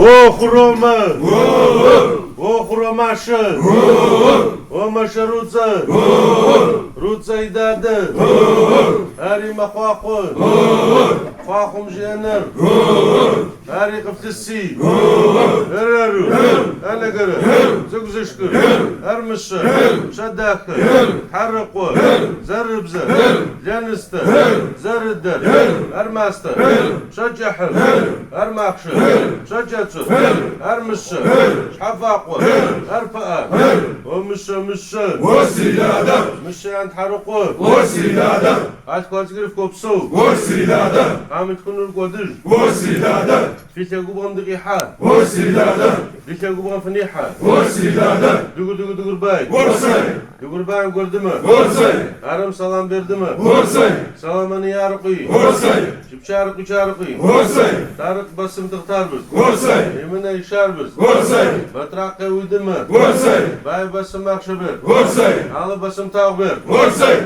O Kuroma. O Kuromaşı. O Maşarutsa. Rutsa idade. Hari Makhwaqo. Khwaqum Jener. Hari Qiftisi. Heraru. Anagara. Zugzishkur. Armisha. Shadak. Harqo. Zarbza. Janista. Zardar. Armasta. Shajah. Armaqsh. Shajatsu. Armisha. Hafaqo. Arfa. ومشى وسيادة مشى عند حرقه وسيادة عاد كوزغرف كوبسو وسيادة عم تكونوا القدر وسيادة في تجوبان دقيحة وسيادة في تجوبان فنيحة وسيادة دقر باي ورسي دقر باي قردمه ورسي عرم سلام بردمه ورسي سلامني يا رقي ورسي شبشارقي شارقي ورسي تارق بسم تختار بس ورسي يمنا يشار بس ورسي بطرق ودمه ورسي باي بسم أخشبر ورسي على بسم تاغبر ورسي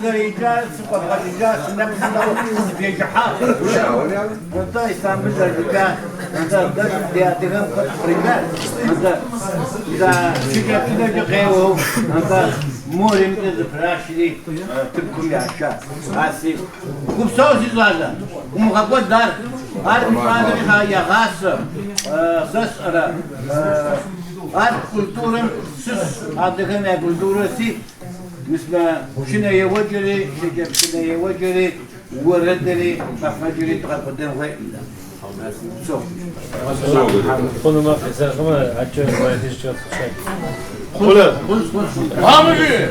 دريجة سقط دريجة سنم سنم في جحا انت استعمل دريجة انت درج دياتهم رجال انت اذا شجعت كده جقيوه انت مورم كده فراشلي تبكم يا عشاء عاسي وبصوصي زاده ومخبط دار Армяника я гас, сасра, культурам сус, адыгына культурасы, mesela şuna yavaşları, şuna yavaşları, uğraşları, bakmaları tarafından var. Çok. Konuma fezakıma açıyorum bu yetişecek şey. Kule. Hamı bir.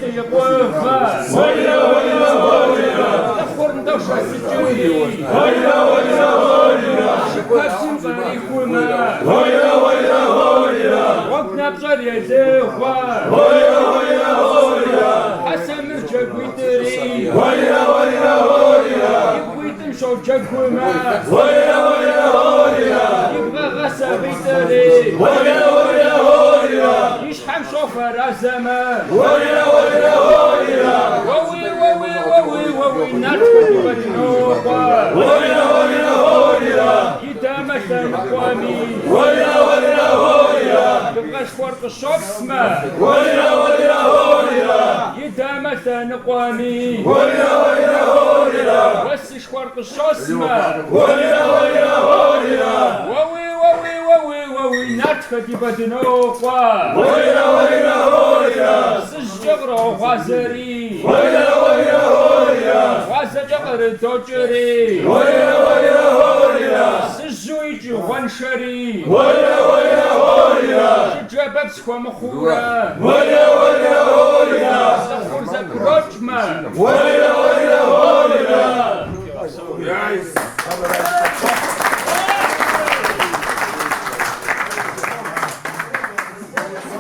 سيتي قوفا ويلا ويلا ويلا تخور ندوشة سجوري ويلا ويلا ويلا شباب سنبري كوما ويلا ويلا ويلا وقنا بصر يا زيخوا ويلا ويلا ويلا حسن مرجع قويتري ويلا ويلا ويلا يبغي تمشوا جاكوما ويلا ويلا ويلا يبغى غسا بيتري ويلا ويلا ويلا يشحن شوفر الزمان ويلا ويلا ويلا ووي ووي ووي ووي ناتكو بدنوبا ويلا ويلا ويلا يتمثل قوامي ويلا ويلا ويلا تبغاش فرق الشوط سما ويلا ويلا ويلا يتمثل قوامي ويلا ويلا ويلا وسش فرق الشوط سما ويلا ويلا ويلا ووي ووي ووي ووي ناتكو بدنوبا ويلا ويلا ويلا سجغرو غازري ويلا ويلا ويلا غازجغر توجري ويلا ويلا ويلا سجويج وانشري ويلا ويلا ويلا جابت سكو مخورة ويلا ويلا ويلا سخور زكروجما ويلا ويلا ويلا يا